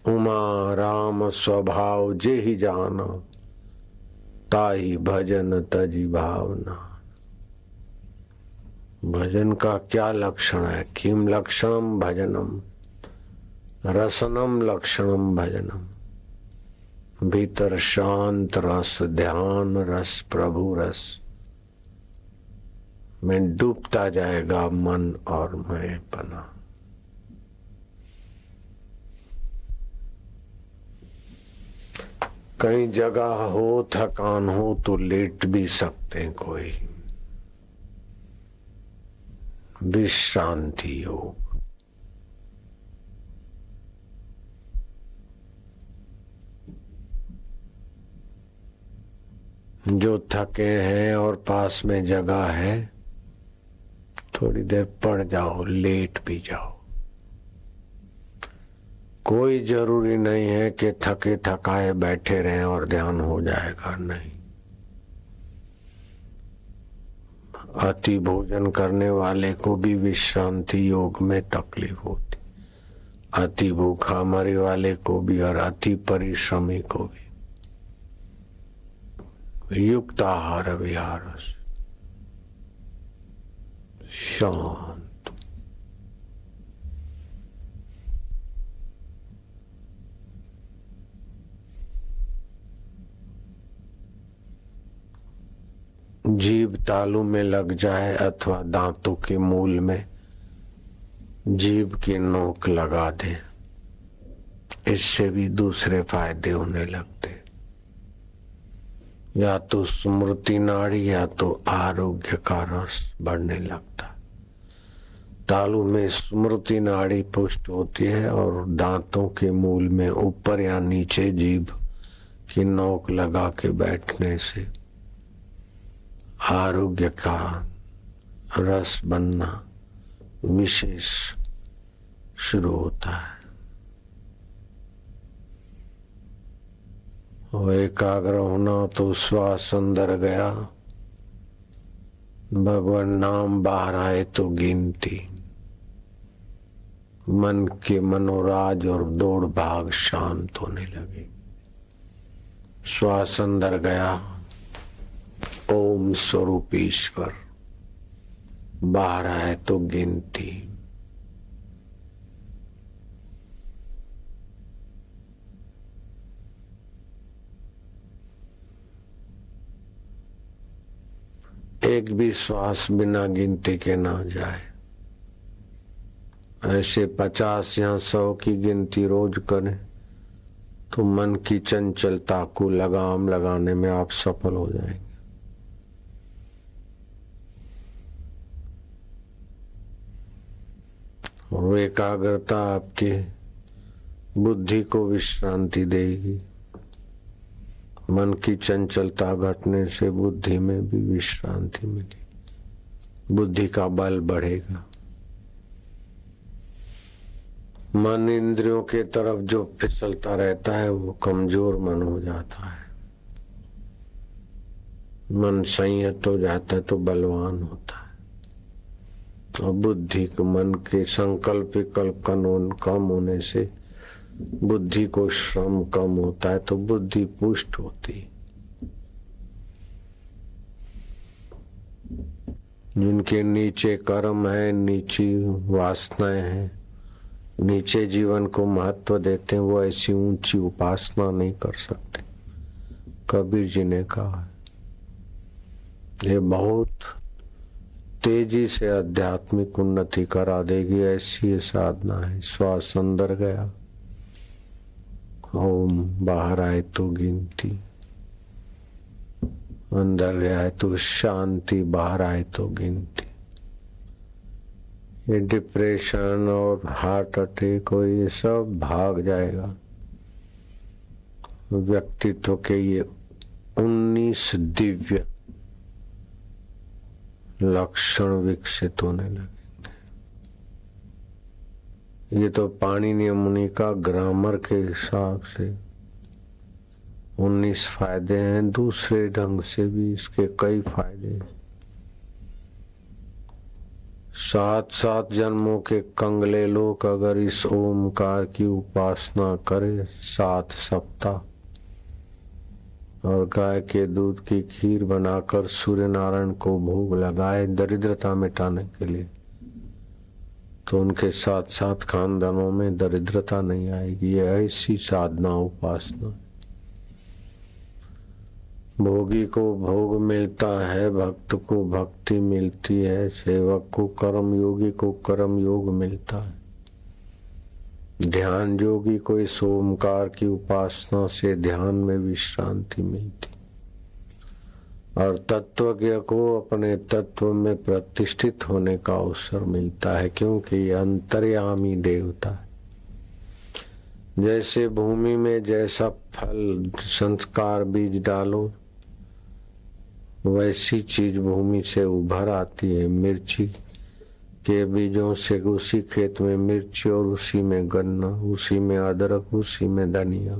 उमा राम स्वभाव जे ही जाना, ताही भजन तजी भावना। भजन का क्या लक्षण है? किम लक्षणम भजनम, रसनम लक्षणम भजनम। भीतर शांत रस, ध्यान रस, प्रभु रस में डूबता जाएगा मन और मैं पना। कहीं जगह हो, थकान हो तो लेट भी सकते हैं, कोई विश्रांति योग। जो थके हैं और पास में जगह है, थोड़ी देर पड़ जाओ, लेट भी जाओ। कोई जरूरी नहीं है कि थके थकाए बैठे रहें और ध्यान हो जाएगा, नहीं। अति भोजन करने वाले को भी विश्रांति योग में तकलीफ होती, अति भूखा मरे वाले को भी और अति परिश्रमी को भी। युक्त आहार विहार शांत। जीभ तालू में लग जाए अथवा दांतों के मूल में जीभ की नोक लगा दे, इससे भी दूसरे फायदे होने लगते। या तो स्मृति नाड़ी या तो आरोग्य का रस बढ़ने लगता। तालू में स्मृति नाड़ी पुष्ट होती है और दांतों के मूल में ऊपर या नीचे जीभ की नोक लगा के बैठने से आरोग्य का रस बनना विशेष शुरू होता है। और एकाग्र होना तो श्वास अंदर गया, भगवान नाम बाहर आए तो गिनती। मन के मनोराज और दौड़ भाग शांत होने लगे। श्वास अंदर गया, ओम स्वरूप ईश्वर, बाहर आए तो गिनती। एक भी श्वास बिना गिनती के ना जाए। ऐसे 50 या 100 की गिनती रोज करें तो मन की चंचलता को लगाम लगाने में आप सफल हो जाएंगे। और एकाग्रता आपकी बुद्धि को विश्रांति देगी। मन की चंचलता घटने से बुद्धि में भी विश्रांति मिलेगी, बुद्धि का बल बढ़ेगा। मन इंद्रियों के तरफ जो फिसलता रहता है वो कमजोर मन हो जाता है। मन संयत हो जाता है तो बलवान होता है। और बुद्धि को, मन के संकल्प विकल्प कम होने से बुद्धि को श्रम कम होता है तो बुद्धि पुष्ट होती। जिनके नीचे कर्म है, नीची वासनाएं हैं, नीचे जीवन को महत्व देते हैं, वो ऐसी ऊंची उपासना नहीं कर सकते। कबीर जी ने कहा ये बहुत तेजी से आध्यात्मिक उन्नति करा देगी, ऐसी ये साधना है। श्वास अंदर गया, ओम बाहर आए तो गिनती, अंदर गया तो शांति, बाहर आए तो गिनती। ये डिप्रेशन और हार्ट अटैक हो, ये सब भाग जाएगा। व्यक्तित्व के ये 19 दिव्य लक्षण विकसित होने लगे। ये तो पाणिनि मुनि का ग्रामर के हिसाब से 19 फायदे हैं। दूसरे ढंग से भी इसके कई फायदे हैं। 7 जन्मों के कंगले लोग अगर इस ओमकार की उपासना करे 7 सप्ताह और गाय के दूध की खीर बनाकर सूर्य नारायण को भोग लगाए दरिद्रता मिटाने के लिए, तो उनके 7 खानदानों में दरिद्रता नहीं आएगी। ये ऐसी साधना उपासना। भोगी को भोग मिलता है, भक्त को भक्ति मिलती है, सेवक को कर्म योगी को कर्म योग मिलता है, ध्यान योगी को इस ओमकार की उपासना से ध्यान में विश्रांति मिलती, और तत्वज्ञ को अपने तत्व में प्रतिष्ठित होने का अवसर मिलता है, क्योंकि ये अंतर्यामी देवता है। जैसे भूमि में जैसा फल संस्कार बीज डालो वैसी चीज भूमि से उभर आती है। मिर्ची के बीजों से उसी खेत में मिर्ची और उसी में गन्ना, उसी में अदरक, उसी में धनिया,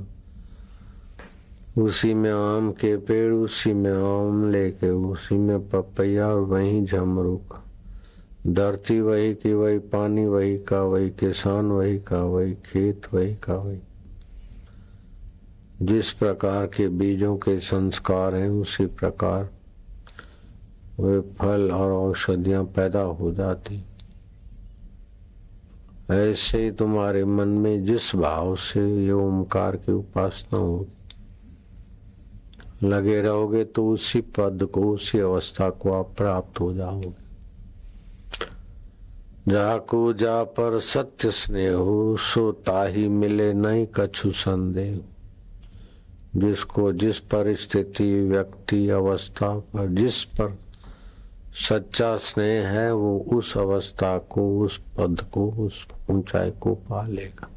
उसी में आम के पेड़, उसी में आमले के, उसी में पपैया और वही झमरूक। धरती वही की वही, पानी वही का वही, किसान वही का वही, खेत वही का वही। जिस प्रकार के बीजों के संस्कार हैं उसी प्रकार वे फल और औषधियां पैदा हो जाती। ऐसे ही तुम्हारे मन में जिस भाव से ये ओमकार की उपासना होगी, लगे रहोगे तो उसी पद को, उसी अवस्था को आप प्राप्त हो जाओगे। जाको जा पर सत्य स्नेह सो ताही मिले नहीं कछु संदेह। जिसको जिस परिस्थिति, व्यक्ति, अवस्था पर जिस पर सच्चा स्नेह है वो उस अवस्था को, उस पद को, उस ऊंचाई को पा लेगा।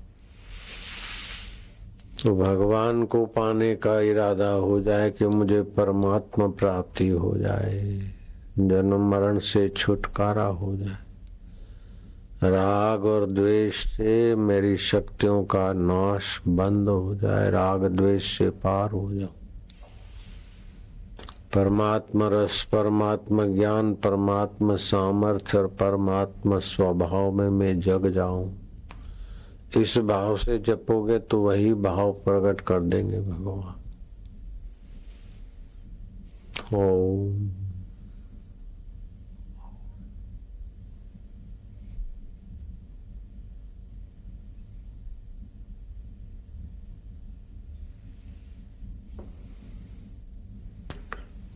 तो भगवान को पाने का इरादा हो जाए कि मुझे परमात्मा प्राप्ति हो जाए, जन्म मरण से छुटकारा हो जाए, राग और द्वेष से मेरी शक्तियों का नाश बंद हो जाए, राग द्वेष से पार हो जाओ, परमात्मा रस, परमात्मा ज्ञान, परमात्मा सामर्थ्य और परमात्मा स्वभाव में मैं जग जाऊं। इस भाव से जपोगे तो वही भाव प्रकट कर देंगे भगवान। ओम।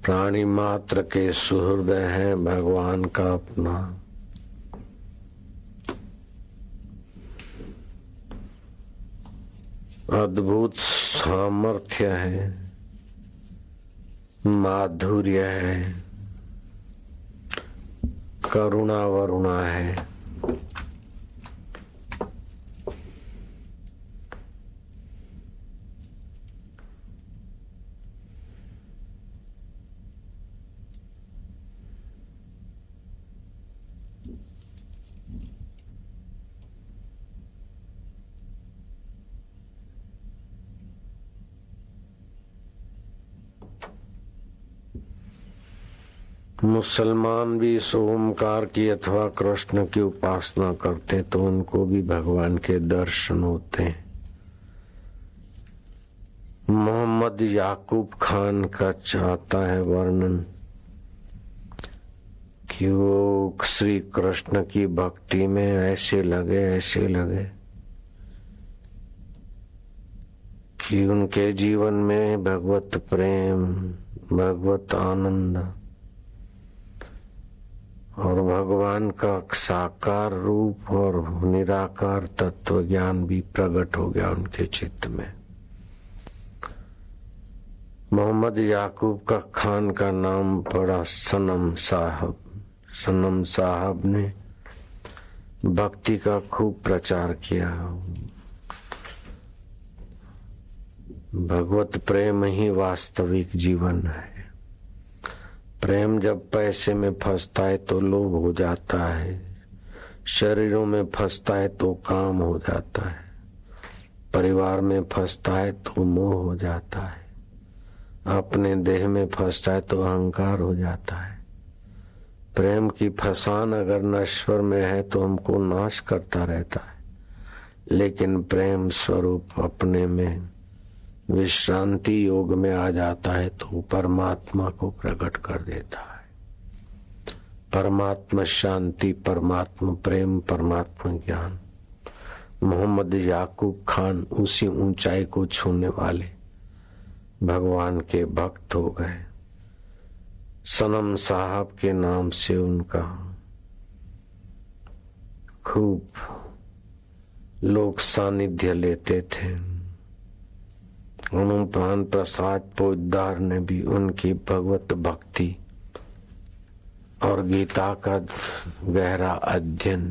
प्राणी मात्र के सुहृदय है भगवान का अपना। अद्भुत सामर्थ्य है, माधुर्य है, करुणा वरुणा है। मुसलमान भी इस ओमकार की अथवा कृष्ण की उपासना करते तो उनको भी भगवान के दर्शन होते हैं। मोहम्मद याकूब खान का चाहता है वर्णन कि वो श्री कृष्ण की भक्ति में ऐसे लगे कि उनके जीवन में भगवत प्रेम, भगवत आनंद और भगवान का साकार रूप और निराकार तत्व ज्ञान भी प्रकट हो गया उनके चित्त में। मोहम्मद याकूब का खान का नाम पड़ा सनम साहब। सनम साहब ने भक्ति का खूब प्रचार किया। भगवत प्रेम ही वास्तविक जीवन है। प्रेम जब पैसे में फंसता है तो लोभ हो जाता है, शरीरों में फंसता है तो काम हो जाता है, परिवार में फंसता है तो मोह हो जाता है, अपने देह में फंसता है तो अहंकार हो जाता है। प्रेम की फसान अगर नश्वर में है तो हमको नाश करता रहता है, लेकिन प्रेम स्वरूप अपने में विश्रांति योग में आ जाता है तो परमात्मा को प्रकट कर देता है। परमात्मा शांति, परमात्मा प्रेम, परमात्मा ज्ञान। मोहम्मद याकूब खान उसी ऊंचाई को छूने वाले भगवान के भक्त हो गए। सनम साहब के नाम से उनका खूब लोग सानिध्य लेते थे। अनुप्राण प्रसाद पोद्दार ने भी उनकी भगवत भक्ति और गीता का गहरा अध्ययन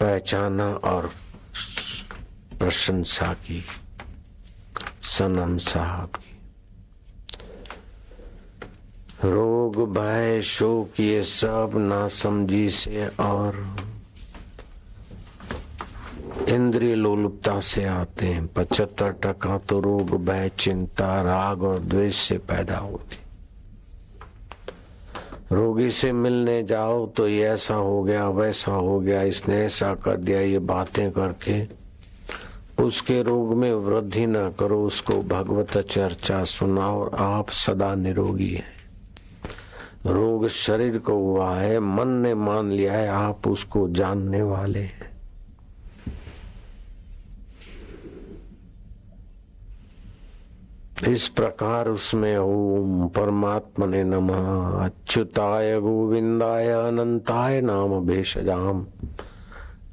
पहचाना और प्रशंसा की सनम साहब की। रोग भय शोक ये सब नासमझी से और इंद्रिय लोलुपता से आते हैं। 75% तो रोग भय चिंता राग और द्वेष से पैदा होती। रोगी से मिलने जाओ तो ये ऐसा हो गया वैसा हो गया, इसने ऐसा कर दिया, ये बातें करके उसके रोग में वृद्धि न करो। उसको भगवत चर्चा सुनाओ और आप सदा निरोगी हैं। रोग शरीर को हुआ है, मन ने मान लिया है, आप उसको जानने वाले हैं। इस प्रकार उसमें ओम परमात्मने नमः, अच्युताय गोविंदाय अनंताय नाम भेषजाम,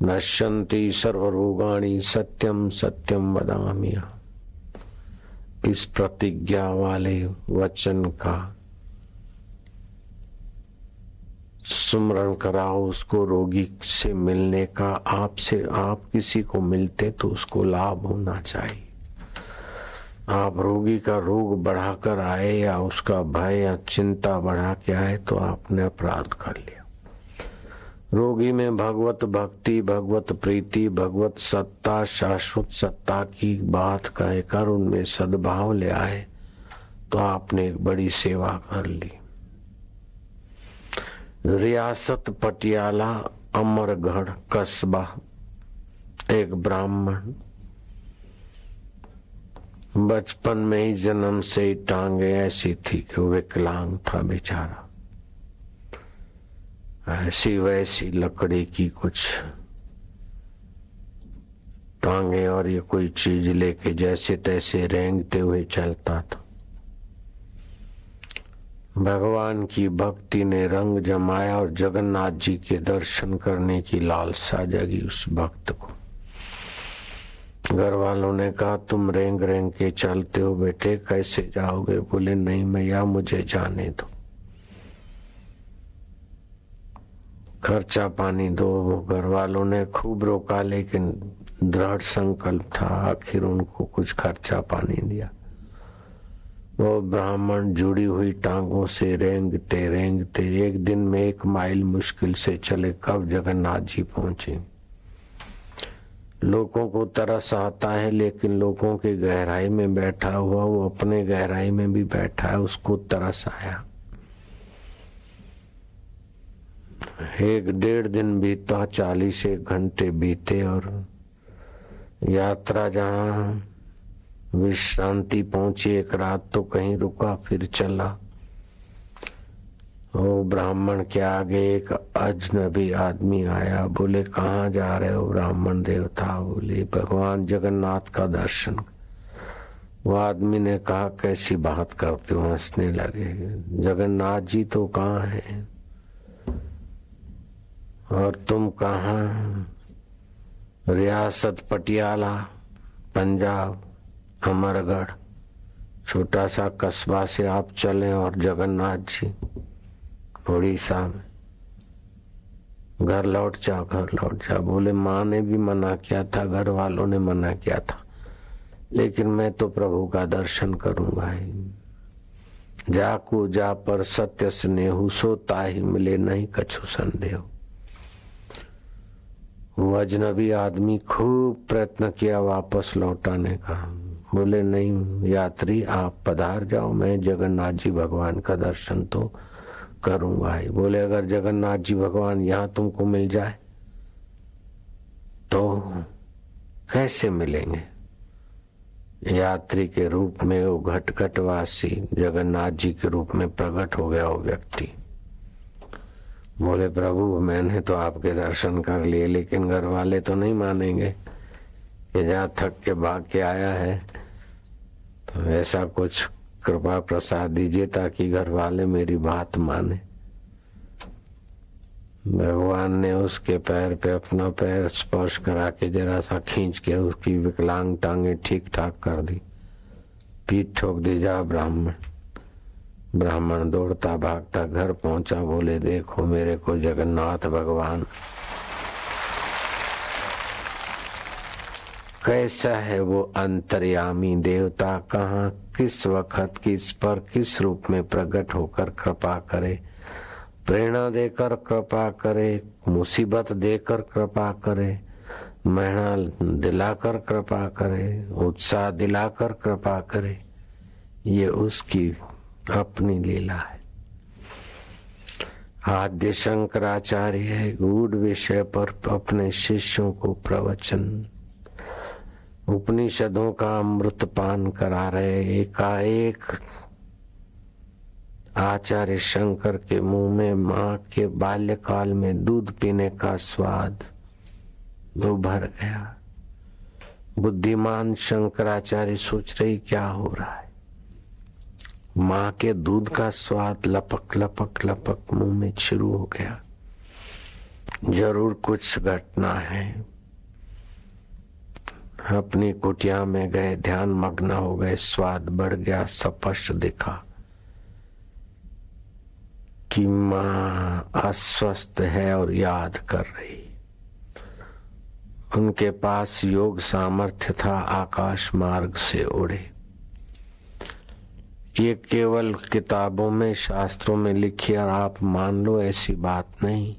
नश्यन्ति सर्वरोगाणि सत्यम सत्यम वदामि। इस प्रतिज्ञा वाले वचन का सुमरण कराओ। उसको रोगी से मिलने का आपसे, आप किसी को मिलते तो उसको लाभ होना चाहिए। आप रोगी का रोग बढ़ाकर आए या उसका भय या चिंता बढ़ा के आए तो आपने अपराध कर लिया। रोगी में भगवत भक्ति, भगवत प्रीति, भगवत सत्ता, शाश्वत सत्ता की बात कहकर उनमें सद्भाव ले आए तो आपने एक बड़ी सेवा कर ली। रियासत पटियाला अमरगढ़ कस्बा, एक ब्राह्मण बचपन में ही जन्म से ही टांगे ऐसी थी कि विकलांग था बेचारा। ऐसी वैसी लकड़ी की कुछ टांगे और ये कोई चीज लेके जैसे तैसे रेंगते हुए चलता था। भगवान की भक्ति ने रंग जमाया और जगन्नाथ जी के दर्शन करने की लालसा जगी उस भक्त को। घर वालों ने कहा तुम रेंग रेंग के चलते हो बेटे, कैसे जाओगे? बोले नहीं मैया मुझे जाने दो, खर्चा पानी दो। घर वालों ने खूब रोका लेकिन दृढ़ संकल्प था, आखिर उनको कुछ खर्चा पानी दिया। वो ब्राह्मण जुड़ी हुई टांगों से रेंगते रेंगते एक दिन में 1 माइल मुश्किल से चले, कब जगन्नाथ जी पहुंचे। लोगों को तरस आता है लेकिन लोगों के गहराई में बैठा हुआ वो अपने गहराई में भी बैठा है, उसको तरस आया। 1-1.5 दिन बीता, 41 घंटे बीते और यात्रा जहाँ विश्रांति पहुंची, एक रात तो कहीं रुका फिर चला। वो ब्राह्मण के आगे एक अजनबी आदमी आया। बोले कहाँ जा रहे हो ब्राह्मण देवता? बोले भगवान जगन्नाथ का दर्शन। वो आदमी ने कहा कैसी बात करते हो? हंसने लगे। जगन्नाथ जी तो कहाँ है और तुम कहाँ? रियासत पटियाला पंजाब अमरगढ़, छोटा सा कस्बा से आप चले और जगन्नाथ जी उड़ीसा में। घर लौट जाओ, घर लौट जाओ। बोले माँ ने भी मना किया था, घर वालों ने मना किया था, लेकिन मैं तो प्रभु का दर्शन करूंगा ही। जाकू जा पर सत्य स्नेहु, सोता ही मिले नहीं कछु संदेह। वो अजनबी आदमी खूब प्रयत्न किया वापस लौटाने का। बोले नहीं यात्री, आप पधार जाओ, मैं जगन्नाथ जी भगवान का दर्शन तो करूंगा ही। बोले अगर जगन्नाथ जी भगवान यहाँ तुमको मिल जाए तो कैसे मिलेंगे? यात्री के रूप में वो घटघटवासी जगन्नाथ जी के रूप में प्रकट हो गया वो व्यक्ति। बोले प्रभु मैंने तो आपके दर्शन कर लिए, लेकिन घर वाले तो नहीं मानेंगे कि जहाँ थक के भाग के आया है, तो ऐसा कुछ कृपा प्रसाद दीजिए ताकि घर वाले मेरी बात माने। भगवान ने उसके पैर पे अपना पैर स्पर्श करा के जरा सा खींच के उसकी विकलांग टांगे ठीक ठाक कर दी, पीठ ठोक दी, जा ब्राह्मण। ब्राह्मण दौड़ता भागता घर पहुंचा। बोले देखो मेरे को जगन्नाथ भगवान कैसा है वो अंतर्यामी देवता, कहाँ किस वक्त किस पर किस रूप में प्रकट होकर कृपा करे, प्रेरणा देकर कृपा करे, मुसीबत देकर कृपा करे, महिमा दिलाकर कृपा करे, उत्साह दिलाकर कृपा करे। ये उसकी अपनी लीला है। आद्य शंकराचार्य गूढ़ विषय पर अपने शिष्यों को प्रवचन, उपनिषदों का अमृत पान करा रहे। एकाएक आचार्य शंकर के मुंह में मां के बाल्यकाल में दूध पीने का स्वाद उभर गया। बुद्धिमान शंकराचार्य सोच रही क्या हो रहा है। मां के दूध का स्वाद लपक लपक लपक मुंह में शुरू हो गया। जरूर कुछ घटना है। अपनी कुटिया में गए, ध्यान मग्न हो गए, स्वाद बढ़ गया, स्पष्ट दिखा कि मां अस्वस्थ है और याद कर रही। उनके पास योग सामर्थ्य था, आकाश मार्ग से उड़े। ये केवल किताबों में शास्त्रों में लिखी और आप मान लो ऐसी बात नहीं।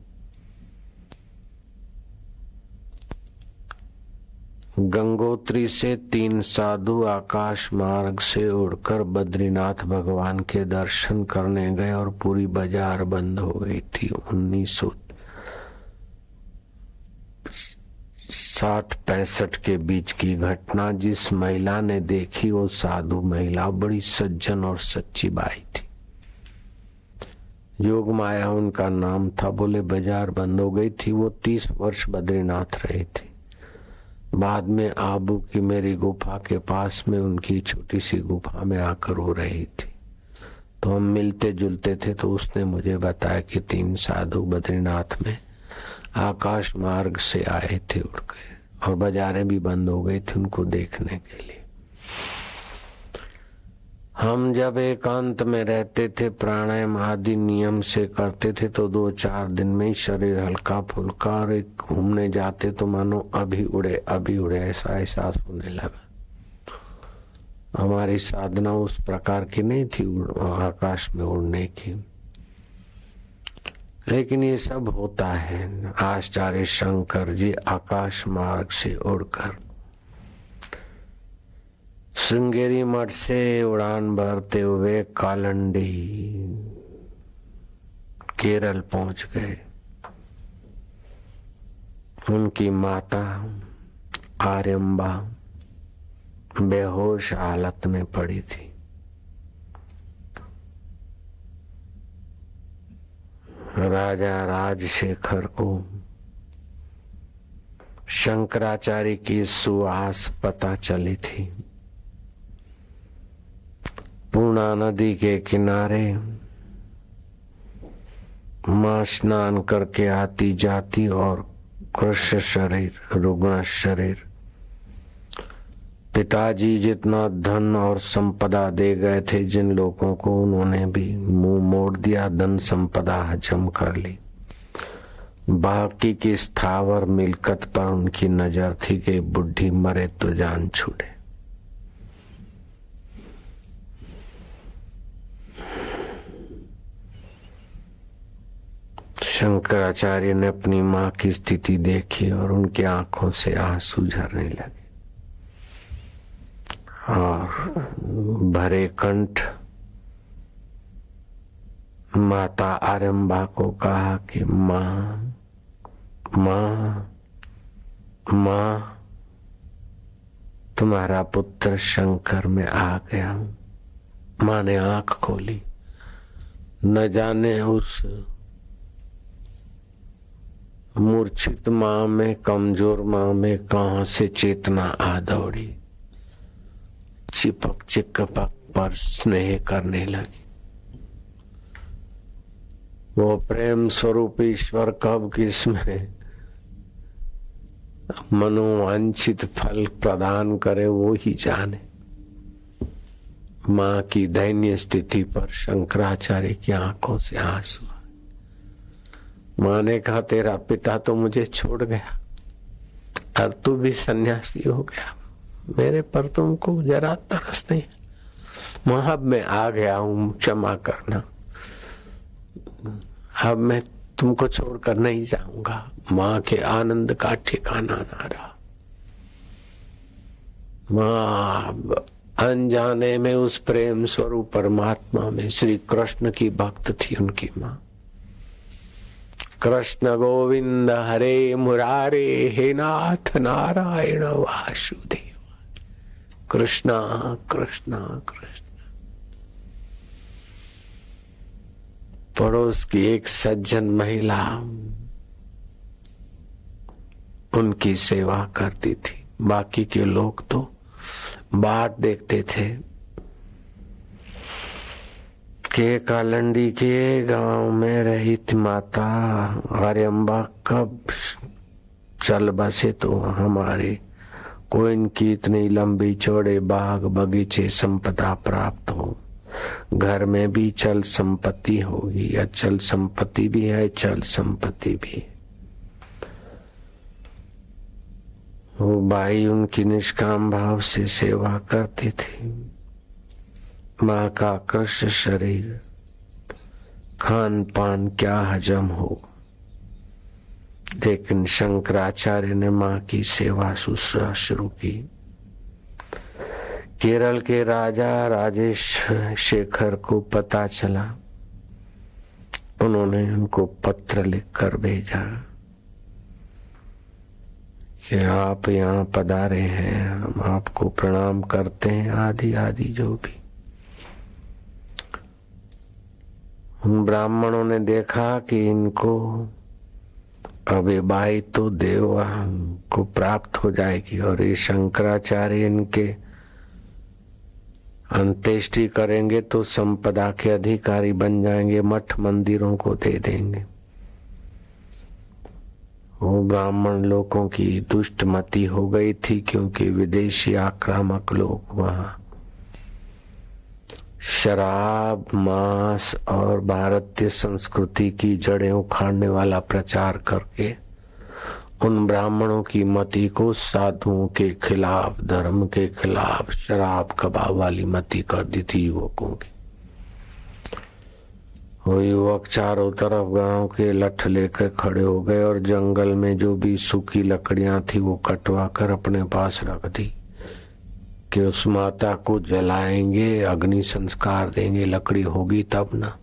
गंगोत्री से 3 साधु आकाश मार्ग से उड़कर बद्रीनाथ भगवान के दर्शन करने गए और पूरी बाजार बंद हो गई थी। 1960-65 के बीच की घटना। जिस महिला ने देखी वो साधु महिला बड़ी सज्जन और सच्ची बाई थी। योग माया उनका नाम था। बोले बाजार बंद हो गई थी। वो 30 वर्ष बद्रीनाथ रहे थे। बाद में आबू की मेरी गुफा के पास में उनकी छोटी सी गुफा में आकर रो रही थी। तो हम मिलते जुलते थे। तो उसने मुझे बताया कि 3 साधु बद्रीनाथ में आकाश मार्ग से आए थे उड़ गए, और बाजारें भी बंद हो गई थी उनको देखने के लिए। हम जब एकांत में रहते थे, प्राणायाम आदि नियम से करते थे, तो 2-4 दिन में ही शरीर हल्का फुल्का, और एक घूमने जाते तो मानो अभी उड़े ऐसा एहसास होने लगा। हमारी साधना उस प्रकार की नहीं थी आकाश में उड़ने की, लेकिन ये सब होता है। आचार्य शंकर जी आकाश मार्ग से उड़कर श्रृंगेरी मठ से उड़ान भरते हुए कालंडी केरल पहुंच गए। उनकी माता आर्यम्बा बेहोश हालत में पड़ी थी। राजा राजशेखर को शंकराचार्य की सुवास पता चली थी। पूर्णा नदी के किनारे मां स्नान करके आती जाती और कृष्ण शरीर, रुग्ण शरीर, पिताजी जितना धन और संपदा दे गए थे जिन लोगों को, उन्होंने भी मुंह मोड़ दिया, धन संपदा हजम कर ली। बाकी की स्थावर मिल्कत पर उनकी नजर थी कि बुढ़ी मरे तो जान छूटे। शंकराचार्य ने अपनी मां की स्थिति देखी और उनकी आंखों से आंसू झरने लगे। और भरे कंठ माता आरंभा को कहा कि माँ माँ माँ, तुम्हारा पुत्र शंकर में आ गया हूं। माँ ने आंख खोली, न जाने उस मूर्छित माँ में, कमजोर माँ में कहां से चेतना आ दौड़ी। चिपक चिपक पर स्नेह करने लगी। वो प्रेम स्वरूप ईश्वर कब किसमें मनोवांछित फल प्रदान करे वो ही जाने। माँ की दैन्य स्थिति पर शंकराचार्य की आंखों से आंसू। माँ ने कहा, तेरा पिता तो मुझे छोड़ गया और तू भी सन्यासी हो गया, मेरे पर तुमको जरा तरस नहीं। माँ अब मैं आ गया हूं, क्षमा करना, अब मैं तुमको छोड़कर नहीं जाऊंगा। माँ के आनंद का ठिकाना ना रहा। माँ अनजाने में उस प्रेम स्वरूप परमात्मा में श्री कृष्ण की भक्त थी। उनकी माँ कृष्ण गोविंद हरे मुरारे हे नाथ नारायण वासुदेव। कृष्णा कृष्णा कृष्ण। पड़ोस की एक सज्जन महिला उनकी सेवा करती थी। बाकी के लोग तो बाट देखते थे के कालंडी के गांव में रही थी माता आर्यम्बा कब चल बसे तो हमारे को इनकी इतनी लंबी चौड़े बाग बगीचे संपदा प्राप्त हो। घर में भी चल संपत्ति होगी, अचल संपत्ति भी है, चल संपत्ति भी। वो बाई उनकी निष्काम भाव से सेवा करती थी। माँ का कृष्ण शरीर, खान पान क्या हजम हो, लेकिन शंकराचार्य ने माँ की सेवा शुश्रूषा शुरू की। केरल के राजा राजेश शेखर को पता चला। उन्होंने उनको पत्र लिखकर भेजा कि आप यहाँ पधारे हैं, हम आपको प्रणाम करते हैं, आदि आदि जो भी। उन ब्राह्मणों ने देखा कि इनको अब ये बाई तो देव को प्राप्त हो जाएगी और ये शंकराचार्य इनके अंत्येष्टि करेंगे तो संपदा के अधिकारी बन जाएंगे, मठ मंदिरों को दे देंगे। वो ब्राह्मण लोगों की दुष्ट मति हो गई थी, क्योंकि विदेशी आक्रामक लोग वहां शराब, मांस और भारतीय संस्कृति की जड़ें उखाड़ने वाला प्रचार करके उन ब्राह्मणों की मति को साधुओं के खिलाफ, धर्म के खिलाफ, शराब कबाब वाली मति कर दी थी युवकों की। वो युवक चारों तरफ गांव के लठ लेकर खड़े हो गए और जंगल में जो भी सूखी लकड़ियां थी वो कटवा कर अपने पास रख दी कि उस माता को जलाएंगे, अग्नि संस्कार देंगे, लकड़ी होगी तब ना।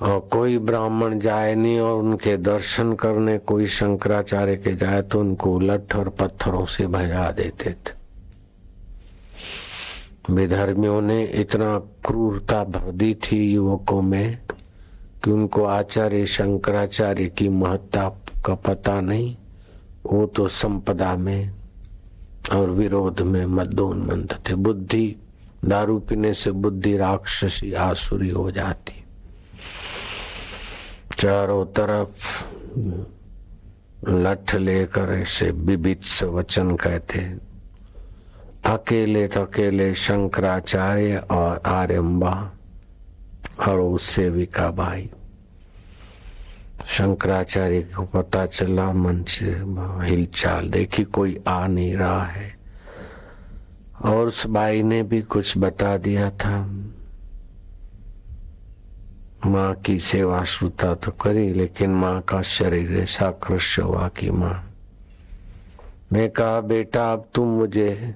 और कोई ब्राह्मण जाए नहीं और उनके दर्शन करने कोई शंकराचार्य के जाए तो उनको लठ और पत्थरों से भजा देते थे। विधर्मियों ने इतना क्रूरता भर दी थी युवकों में कि उनको आचार्य शंकराचार्य की महत्ता का पता नहीं। वो तो संपदा में और विरोध में मदोन्मत्त थे। बुद्धि, दारू पीने से बुद्धि राक्षसी आसुरी हो जाती। चारों तरफ लठ लेकर ऐसे बिभत्स वचन कहते। अकेले शंकराचार्य और आर्यम्बा और उससे सेविका बाई। शंकराचार्य को पता चला, मन से हिलचाल देखी, कोई आ नहीं रहा है। और उस बाई ने भी कुछ बता दिया था। माँ की सेवा श्रुता तो करी, लेकिन माँ का शरीर ऐसा कृष्ण हुआ कि माँ मैं कहा बेटा अब तुम मुझे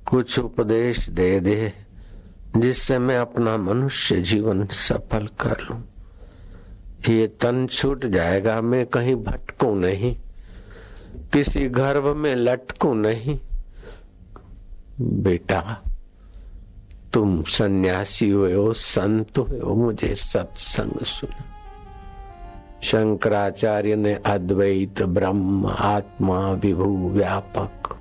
कुछ उपदेश दे दे जिससे मैं अपना मनुष्य जीवन सफल कर लूं। ये तन छूट जाएगा, मैं कहीं भटकूं नहीं, किसी गर्भ में लटकूं नहीं। बेटा तुम सन्यासी हुए हो, संत हुए हो, मुझे सत्संग सुना। शंकराचार्य ने अद्वैत, ब्रह्म, आत्मा, विभु, व्यापक,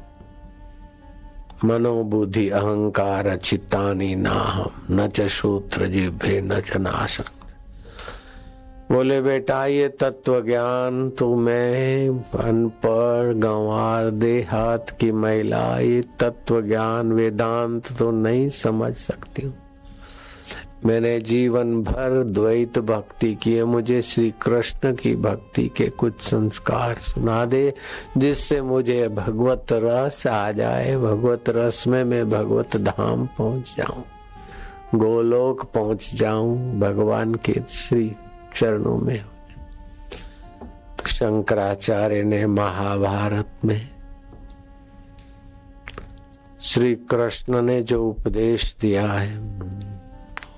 मनोबुद्धि अहंकार चित्तानि नाहम न च शूत्र जिह्वे न च नाशक। बोले बेटा ये तत्व ज्ञान तो मैं अनपढ़ गंवार देहात की महिला ये तत्व ज्ञान वेदांत तो नहीं समझ सकती हूँ। मैंने जीवन भर द्वैत भक्ति की है, मुझे श्री कृष्ण की भक्ति के कुछ संस्कार सुना दे जिससे मुझे भगवत रस आ जाए, भगवत रस में मैं भगवत धाम पहुंच जाऊं, गोलोक पहुंच जाऊं, भगवान के श्री चरणों में। तो शंकराचार्य ने महाभारत में श्री कृष्ण ने जो उपदेश दिया है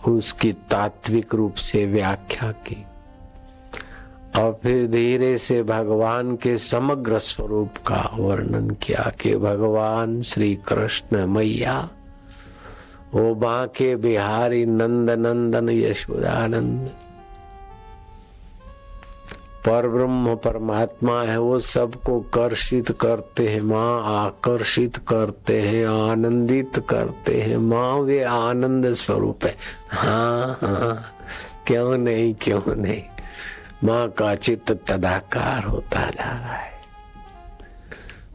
उसकी तात्विक रूप से व्याख्या की और फिर धीरे से भगवान के समग्र स्वरूप का वर्णन किया कि भगवान श्री कृष्ण मैया वो बांके बिहारी नंद नंदन यशोदानंद पर ब्रह्म परमात्मा है, वो सबको कर्षित करते हैं, माँ आकर्षित करते हैं, आनंदित करते हैं, माँ वे आनंद स्वरूप है। हाँ हाँ क्यों नहीं, क्यों नहीं, माँ का चित्त तदाकार होता जा रहा है।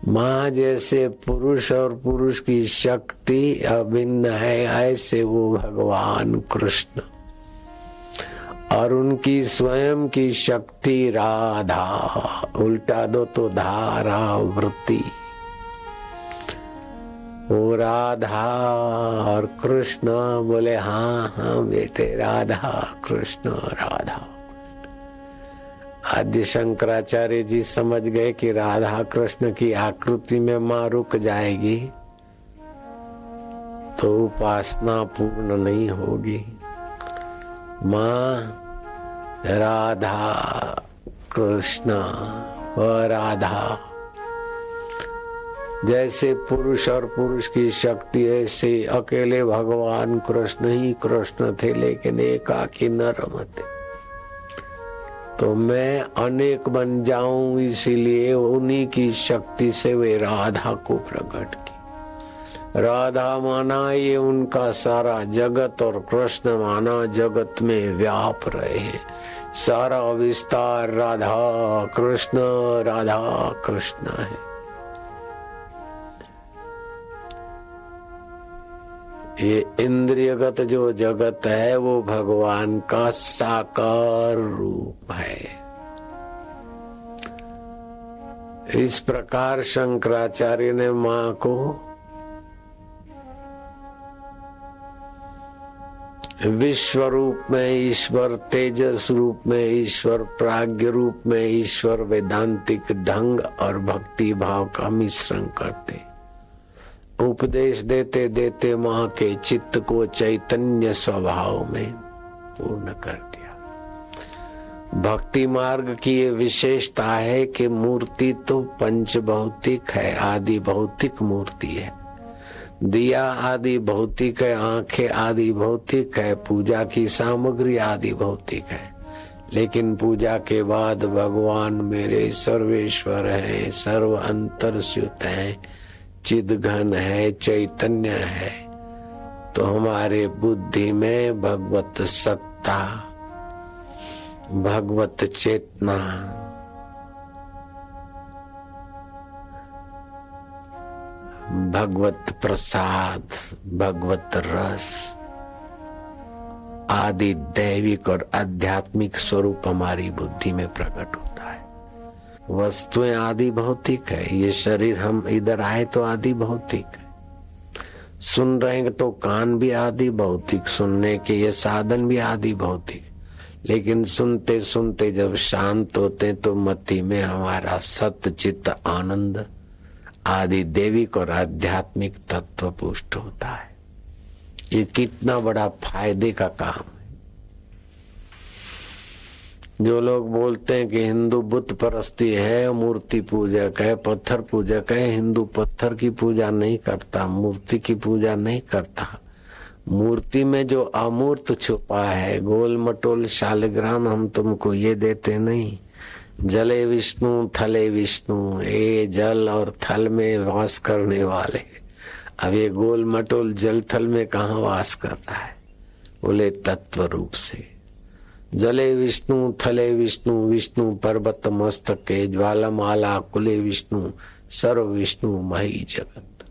माँ जैसे पुरुष और पुरुष की शक्ति अभिन्न है, ऐसे वो भगवान कृष्ण और उनकी स्वयं की शक्ति राधा, उल्टा दो तो धारा वृत्ति, वो राधा और कृष्ण। बोले हाँ हाँ बेटे, राधा कृष्ण राधा। आदि शंकराचार्य जी समझ गए कि राधा कृष्ण की आकृति में माँ रुक जाएगी तो उपासना पूर्ण नहीं होगी। माँ राधा कृष्ण व राधा, जैसे पुरुष और पुरुष की शक्ति ऐसे अकेले भगवान कृष्ण ही कृष्ण थे, लेकिन एकाकी न रमते। तो मैं अनेक बन जाऊं, इसीलिए उन्हीं की शक्ति से वे राधा को प्रकट की। राधा माना ये उनका सारा जगत और कृष्ण माना जगत में व्याप रहे हैं। सारा विस्तार राधा कृष्ण है। ये इंद्रियगत जो जगत है वो भगवान का साकार रूप है। इस प्रकार शंकराचार्य ने मां को विश्व रूप में ईश्वर, तेजस रूप में ईश्वर, प्राज्ञ रूप में ईश्वर, वेदांतिक ढंग और भक्ति भाव का मिश्रण करते उपदेश देते देते मां के चित्त को चैतन्य स्वभाव में पूर्ण कर दिया। भक्ति मार्ग की ये विशेषता है कि मूर्ति तो पंच भौतिक है, आदि भौतिक मूर्ति है। दिया आदि भौतिक है, आंखें आदि भौतिक है, पूजा की सामग्री आदि भौतिक है, लेकिन पूजा के बाद भगवान मेरे सर्वेश्वर है, सर्व अंतर्स्युत है, चिद्घन है, चैतन्य है। तो हमारे बुद्धि में भगवत सत्ता, भगवत चेतना, भगवत प्रसाद, भगवत रस आदि दैविक और आध्यात्मिक स्वरूप हमारी बुद्धि में प्रकट होता है। वस्तुएं आदि भौतिक है, ये शरीर हम इधर आए तो आदि भौतिक है, सुन रहे हैं तो कान भी आदि भौतिक, सुनने के ये साधन भी आदि भौतिक, लेकिन सुनते सुनते जब शांत होते तो मति में हमारा सत चित्त आनंद आदि दैविक और आध्यात्मिक तत्व पुष्ट होता है। ये कितना बड़ा फायदे का काम है। जो लोग बोलते हैं कि हिंदू बुत परस्ती है, मूर्ति पूजक है, पत्थर पूजक है, हिंदू पत्थर की पूजा नहीं करता, मूर्ति की पूजा नहीं करता। मूर्ति में जो अमूर्त छुपा है, गोल मटोल शालिग्राम हम तुमको ये देते नहीं। जले विष्णु थले विष्णु, ये जल और थल में वास करने वाले। अब ये गोल मटोल जल थल में कहाँ वास कर रहा है? बोले तत्व रूप से। जले विष्णु थले विष्णु, विष्णु पर्वत मस्तके, ज्वालामाला कुले विष्णु, सर्व विष्णु मही जगत।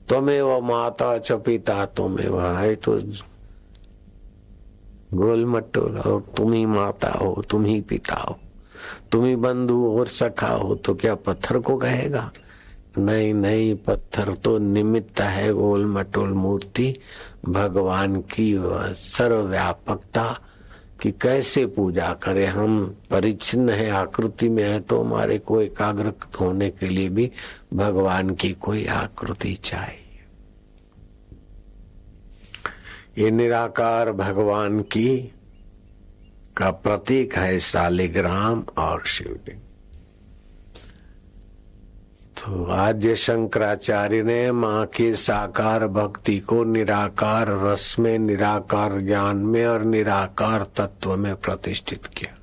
त्वमेव माता च पिता त्वमेव, है तो गोल मटोल, और तुम ही माता हो, तुम ही पिता हो, तुम ही बंधु और सखा हो, तो क्या पत्थर को कहेगा? नहीं नहीं, पत्थर तो निमित्त है। गोल मटोल मूर्ति भगवान की सर्वव्यापकता कि कैसे पूजा करें। हम परिच्छिन्न है, आकृति में है, तो हमारे को एकाग्र होने के लिए भी भगवान की कोई आकृति चाहिए। ये निराकार भगवान की का प्रतीक है शालिग्राम और शिवलिंग। तो आद्य शंकराचार्य ने माँ के साकार भक्ति को निराकार रस में, निराकार ज्ञान में और निराकार तत्व में प्रतिष्ठित किया।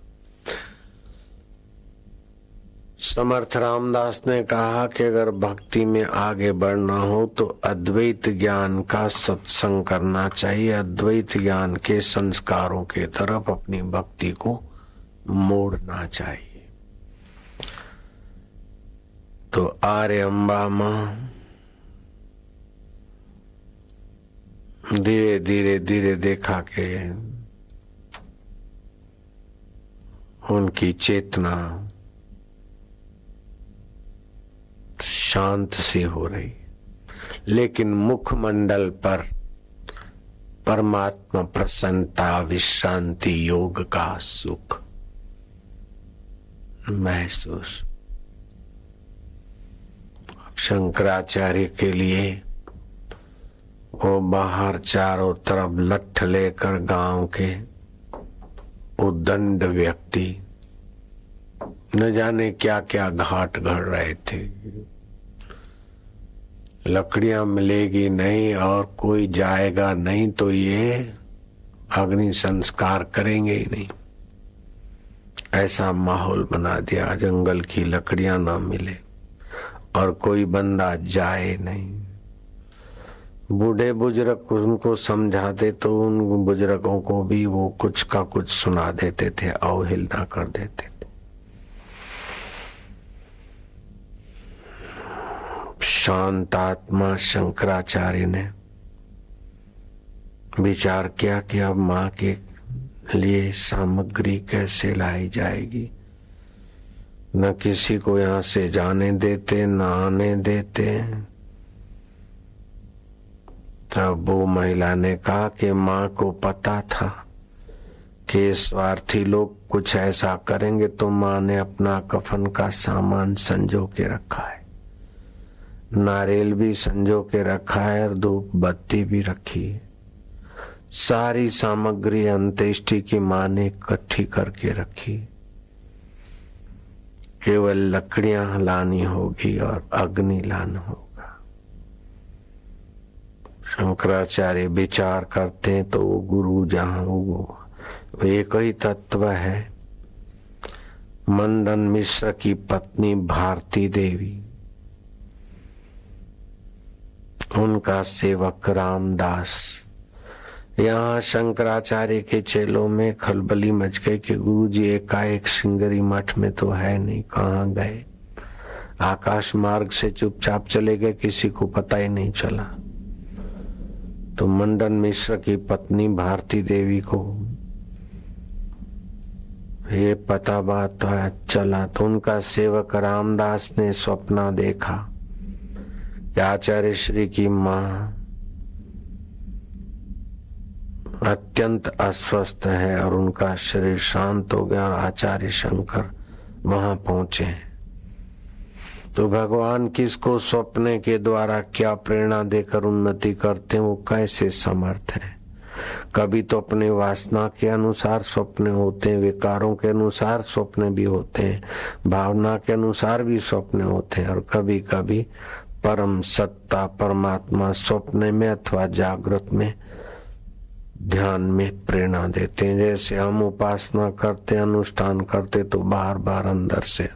समर्थ रामदास ने कहा कि अगर भक्ति में आगे बढ़ना हो तो अद्वैत ज्ञान का सत्संग करना चाहिए, अद्वैत ज्ञान के संस्कारों के तरफ अपनी भक्ति को मोड़ना चाहिए। तो आर्य अम्बा माँ धीरे धीरे धीरे देखा कि उनकी चेतना शांत सी हो रही, लेकिन मुखमंडल पर परमात्मा प्रसन्नता, विश्रांति, योग का सुख महसूस। शंकराचार्य के लिए वो बाहर चारों तरफ लठ लेकर गांव के उद्दंड व्यक्ति न जाने क्या क्या घाट घड़ रहे थे। लकड़ियां मिलेगी नहीं और कोई जाएगा नहीं तो ये अग्नि संस्कार करेंगे ही नहीं, ऐसा माहौल बना दिया। जंगल की लकड़ियां ना मिले और कोई बंदा जाए नहीं। बूढ़े बुजुर्ग उनको समझाते तो उन बुजुर्गों को भी वो कुछ का कुछ सुना देते थे, अवहेलना कर देते थे। शांत आत्मा शंकराचार्य ने विचार किया कि अब माँ के लिए सामग्री कैसे लाई जाएगी। न किसी को यहाँ से जाने देते, न आने देते। तब वो महिला ने कहा कि माँ को पता था कि स्वार्थी लोग कुछ ऐसा करेंगे, तो माँ ने अपना कफन का सामान संजो के रखा है, नारियल भी संजो के रखा है और धूप बत्ती भी रखी है। सारी सामग्री अंत्येष्टि की माँ ने इकट्ठी करके रखी। केवल लकड़ियां लानी होगी और अग्नि लाना होगा। शंकराचार्य विचार करते हैं तो वो गुरु जहां वो एक ही तत्व है। मंडन मिश्र की पत्नी भारती देवी, उनका सेवक रामदास। यहाँ शंकराचार्य के चेलों में खलबली मच गई कि गुरुजी एकाएक सिंगरी मठ में तो है नहीं, कहाँ गए। आकाश मार्ग से चुपचाप चले गए, किसी को पता ही नहीं चला। तो मंडन मिश्र की पत्नी भारती देवी को ये पता बात चला तो उनका सेवक रामदास ने स्वप्न देखा कि आचार्य श्री की माँ अत्यंत अस्वस्थ है और उनका शरीर शांत हो गया और आचार्य शंकर वहां पहुंचे। तो भगवान किसको स्वप्न के द्वारा क्या प्रेरणा देकर उन्नति करते हैं वो कैसे समर्थ है। कभी तो अपने वासना के अनुसार स्वप्न होते हैं, विकारों के अनुसार स्वप्न भी होते हैं, भावना के अनुसार भी स्वप्न होते हैं, और कभी कभी परम सत्ता परमात्मा स्वप्न में अथवा जागृत में ध्यान में प्रेरणा देते हैं। जैसे हम उपासना करते अनुष्ठान करते तो बार बार अंदर से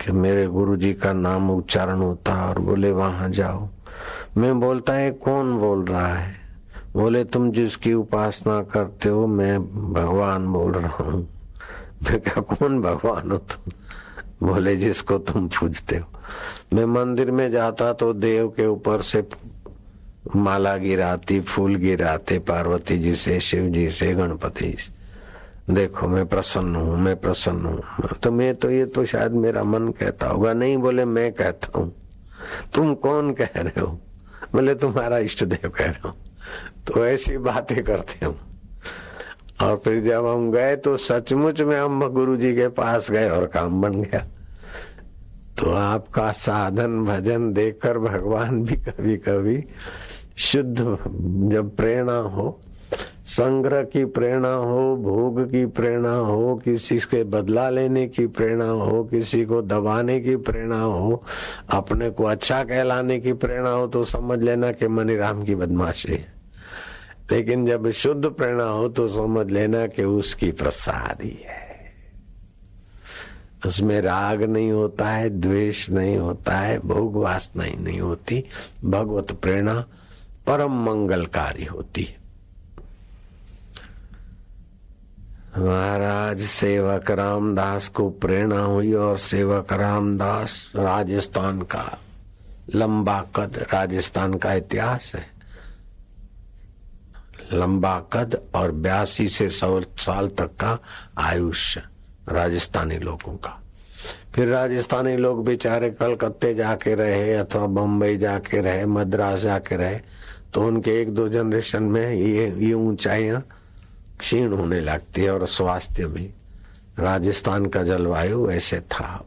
कि मेरे गुरुजी का नाम उच्चारण होता और बोले वहां जाओ। मैं बोलता है कौन बोल रहा है? बोले तुम जिसकी उपासना करते हो मैं भगवान बोल रहा हूँ। मैं क्या कौन भगवान हो तुम? बोले जिसको तुम पूजते हो। मैं मंदिर में जाता तो देव के ऊपर से माला गिराती, फूल गिराते, पार्वती जी से, शिव जी से, गणपति जी से। देखो मैं प्रसन्न हूँ, मैं प्रसन्न हूँ। तो मैं तो ये तो शायद मेरा मन कहता होगा। नहीं, बोले मैं कहता हूँ। तुम कौन कह रहे हो? बोले तुम्हारा इष्ट देव कह रहा हूँ। तो ऐसी बातें करते हम। और फिर जब हम गए तो सचमुच में हम गुरु जी के पास गए और काम बन गया। तो आपका साधन भजन देखकर भगवान भी कभी कभी शुद्ध, जब प्रेरणा हो, संग्रह की प्रेरणा हो, भोग की प्रेरणा हो, किसी के बदला लेने की प्रेरणा हो, किसी को दबाने की प्रेरणा हो, अपने को अच्छा कहलाने की प्रेरणा हो, तो समझ लेना कि मनीराम की बदमाशी है। लेकिन जब शुद्ध प्रेरणा हो तो समझ लेना कि उसकी प्रसादी है। उसमें राग नहीं होता है, द्वेष नहीं होता है, भोग वासना ही नहीं होती। भगवत प्रेरणा परम मंगलकारी होती है। महाराज सेवक रामदास को प्रेरणा हुई और सेवक रामदास राजस्थान का लंबा कद, राजस्थान का इतिहास है, लंबा कद और 82 से 100 साल तक का आयुष्य राजस्थानी लोगों का। फिर राजस्थानी लोग बेचारे कलकत्ते जाके रहे अथवा बम्बई जाके रहे, मद्रास जाके रहे, तो उनके 1-2 जनरेशन में ये ऊंचाइयां क्षीण होने लगती है और स्वास्थ्य भी। राजस्थान का जलवायु ऐसे था।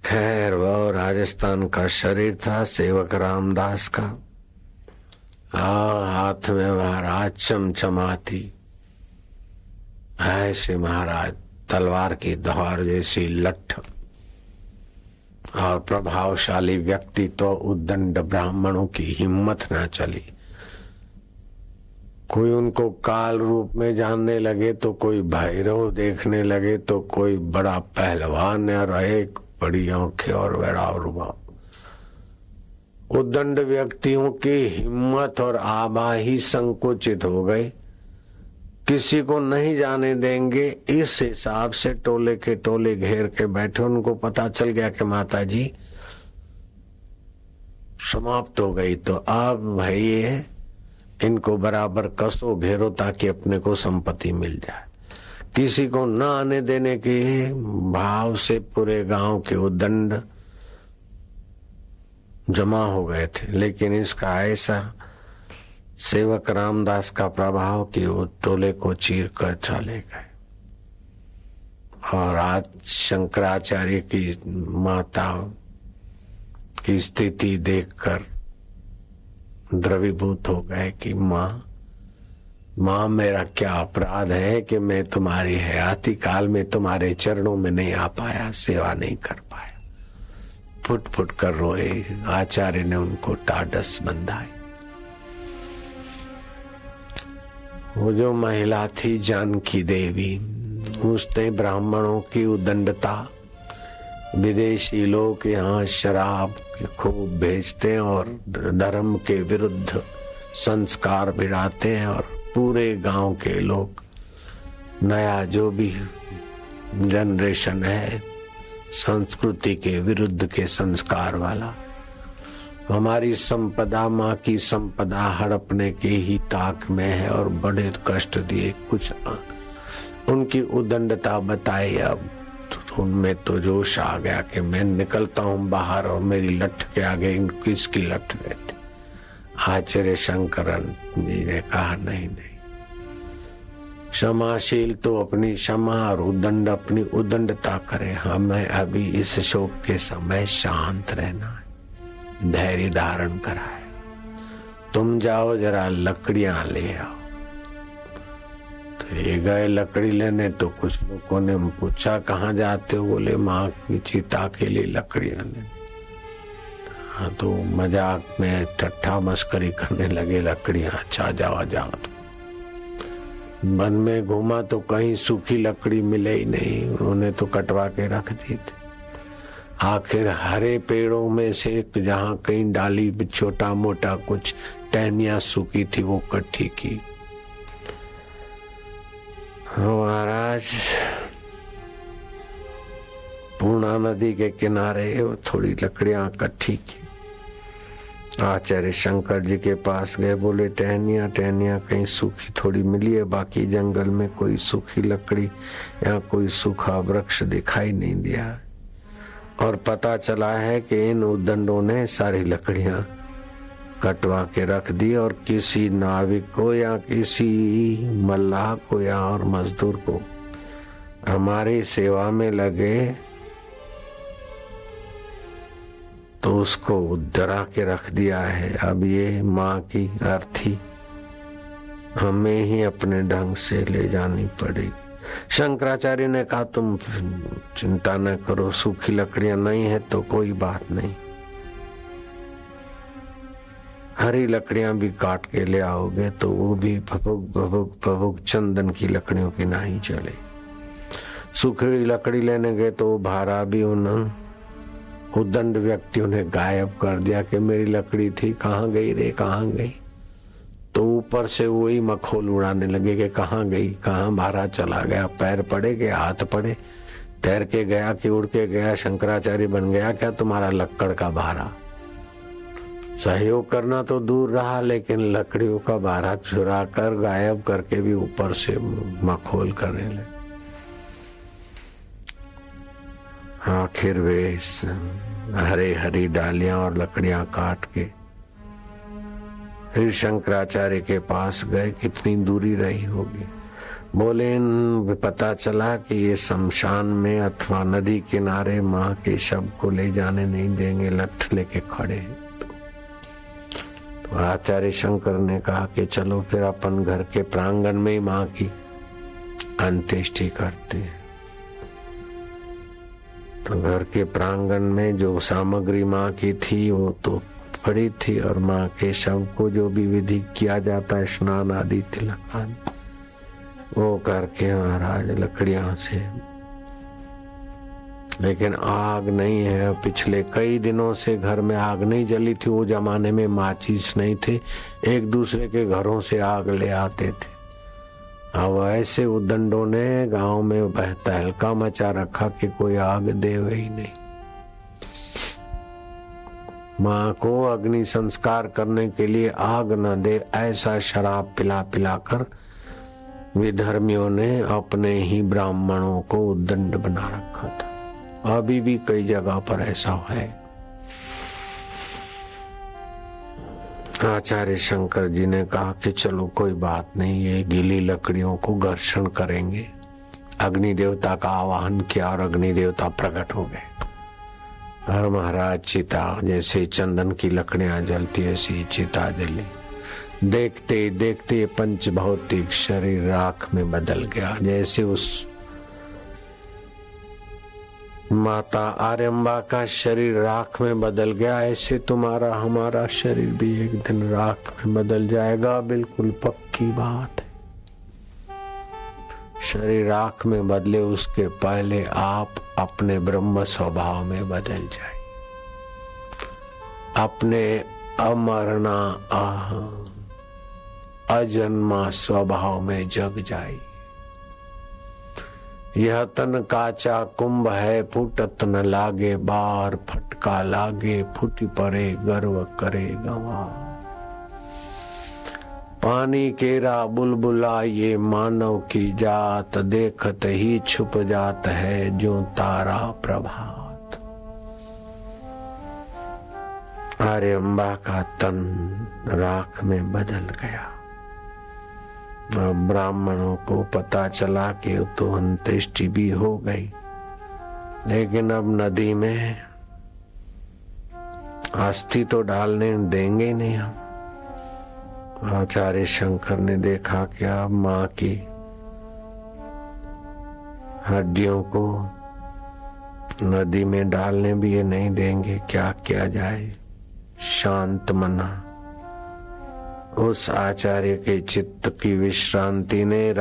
खैर वो राजस्थान का शरीर था सेवक रामदास का। हाथ में महाराज चमचमाती ऐसे महाराज तलवार की धार जैसी लठ और प्रभावशाली व्यक्ति तो उद्दंड ब्राह्मणों की हिम्मत न चली। कोई उनको काल रूप में जानने लगे तो कोई भैरव देखने लगे तो कोई बड़ा पहलवान और एक बड़ी आंखें और बड़ा रुबाब। उद्दंड व्यक्तियों की हिम्मत और आभा ही संकुचित हो गई। किसी को नहीं जाने देंगे इस हिसाब से टोले के टोले घेर के बैठे। उनको पता चल गया कि माता जी समाप्त हो गई, तो अब भाई इनको बराबर कसो घेरो ताकि अपने को संपत्ति मिल जाए। किसी को न आने देने के भाव से पूरे गांव के उद्दंड जमा हो गए थे। लेकिन इसका ऐसा सेवक रामदास का प्रभाव कि वो टोले को चीर कर चले गए। और आज शंकराचार्य की माता की स्थिति देखकर द्रवीभूत हो गए कि माँ मेरा क्या अपराध है कि मैं तुम्हारी हयाती काल में तुम्हारे चरणों में नहीं आ पाया, सेवा नहीं कर पाया। फुट फुट कर रोए। आचार्य ने उनको टाढस बंधाई। वो जो महिला थी जानकी देवी, उसने ब्राह्मणों की उदंडता, विदेशी लोग यहाँ शराब खूब भेजते हैं और धर्म के विरुद्ध संस्कार भिड़ाते हैं और पूरे गांव के लोग, नया जो भी जनरेशन है संस्कृति के विरुद्ध के संस्कार वाला, हमारी संपदा माँ की संपदा हड़पने के ही ताक में है और बड़े कष्ट दिए। कुछ उनकी उदंडता बताई। अब उनमें तो जोश आ गया कि मैं निकलता हूँ बाहर और मेरी लठ के आगे किसकी लठ रहती। आचार्य शंकरन जी ने कहा नहीं नहीं, क्षमाशील तो अपनी क्षमा और उदंड अपनी उदंडता करे। हमें अभी इस शोक के समय शांत रहना है, धैर्य धारण करा है। तुम जाओ जरा लकड़ियां ले आओ। तो ये गए लकड़ी लेने। तो कुछ लोगों ने पूछा कहाँ जाते हो? बोले माँ की चिता के लिए लकड़ियां लेने। हाँ, तो मजाक में ठट्ठा मस्करी करने लगे, लकड़ियां अच्छा जाओ जाओ। मन में घूमा तो कहीं सूखी लकड़ी मिले ही नहीं, उन्होंने तो कटवा के रख दी थी। आखिर हरे पेड़ों में से जहाँ कहीं डाली छोटा मोटा कुछ टहनियां सूखी थी वो इकट्ठी की। महाराज पूर्णा नदी के किनारे थोड़ी लकड़ियां इकट्ठी की। आचार्य शंकर जी के पास गए, बोले टहनियां कहीं सूखी थोड़ी मिली है, बाकी जंगल में कोई सूखी लकड़ी या कोई सूखा वृक्ष दिखाई नहीं दिया। और पता चला है कि इन उद्दंडों ने सारी लकड़ियां कटवा के रख दी और किसी नाविक को या किसी मल्लाह को या और मजदूर को हमारी सेवा में लगे तो उसको डरा के रख दिया है। अब ये माँ की अर्थी हमें ही अपने ढंग से ले जानी पड़ेगी। शंकराचार्य ने कहा तुम चिंता न करो, सूखी लकड़ियां नहीं है तो कोई बात नहीं, हरी लकड़ियां भी काट के ले आओगे तो वो भी भभुक चंदन की लकड़ियों की नहीं चले। सूखी लकड़ी लेने गए तो भारा भी उन उद्दंड व्यक्तियों ने गायब कर दिया कि मेरी लकड़ी थी, कहाँ गई रे कहाँ गई। तो ऊपर से वही मखौल उड़ाने लगे कि कहाँ गई, कहाँ भारा चला गया, पैर पड़े के हाथ पड़े, तैर के गया कि उड़ के गया, शंकराचार्य बन गया क्या तुम्हारा लक्कड़ का भारा। सहयोग करना तो दूर रहा, लेकिन लकड़ियों का भारा चुरा कर गायब करके भी ऊपर से मखौल करने लगे। आखिर वे हरे हरी डालियां और लकड़ियां काट के फिर शंकराचार्य के पास गए। कितनी दूरी रही होगी, बोले पता चला कि ये शमशान में अथवा नदी किनारे माँ के शव को ले जाने नहीं देंगे, लठ लेके खड़े हैं। तो आचार्य शंकर ने कहा कि चलो फिर अपन घर के प्रांगण में ही माँ की अंत्येष्टि करते हैं। तो घर के प्रांगण में जो सामग्री माँ की थी वो तो पड़ी थी, और माँ के शव को जो भी विधि किया जाता है, स्नान आदि तिलक आदि, वो करके महाराज लकड़ियां से। लेकिन आग नहीं है, पिछले कई दिनों से घर में आग नहीं जली थी। वो जमाने में माचिस नहीं थे, एक दूसरे के घरों से आग ले आते थे। अब ऐसे उद्दंडों ने गांव में तहलका मचा रखा कि कोई आग देवे ही नहीं। माँ को अग्नि संस्कार करने के लिए आग न दे, ऐसा शराब पिला पिला कर विधर्मियों ने अपने ही ब्राह्मणों को उद्दंड बना रखा था। अभी भी कई जगह पर ऐसा है। आचार्य शंकर जी ने कहा कि चलो कोई बात नहीं, ये गीली लकड़ियों को घर्षण करेंगे। अग्नि देवता का आवाहन किया और अग्नि देवता प्रकट हो गए। हर महाराज चिता जैसे चंदन की लकड़ियां जलती ऐसी चिता जली। देखते देखते पंच भौतिक शरीर राख में बदल गया। जैसे उस माता आर्यम्बा का शरीर राख में बदल गया, ऐसे तुम्हारा हमारा शरीर भी एक दिन राख में बदल जाएगा। बिल्कुल पक्की बात है। शरीर राख में बदले उसके पहले आप अपने ब्रह्म स्वभाव में बदल जाए, अपने अमरना अजन्मा स्वभाव में जग जाए। यह तन काचा कुंभ है, फूटत न लागे बार, फटका लागे फूटी पड़े गर्व करे गवा। पानी केरा बुलबुला ये मानव की जात, देखत ही छुप जात है जो तारा प्रभात। आर्यम्बा का तन राख में बदल गया। ब्राह्मणों को पता चला कि तो अंत्येष्टि भी हो गई, लेकिन अब नदी में अस्थि तो डालने देंगे ही नहीं हम। आचार्य शंकर ने देखा कि अब माँ की हड्डियों को नदी में डालने भी ये नहीं देंगे, क्या किया जाए। शांत मना उस आचार्य के चित्त की विश्रांति ने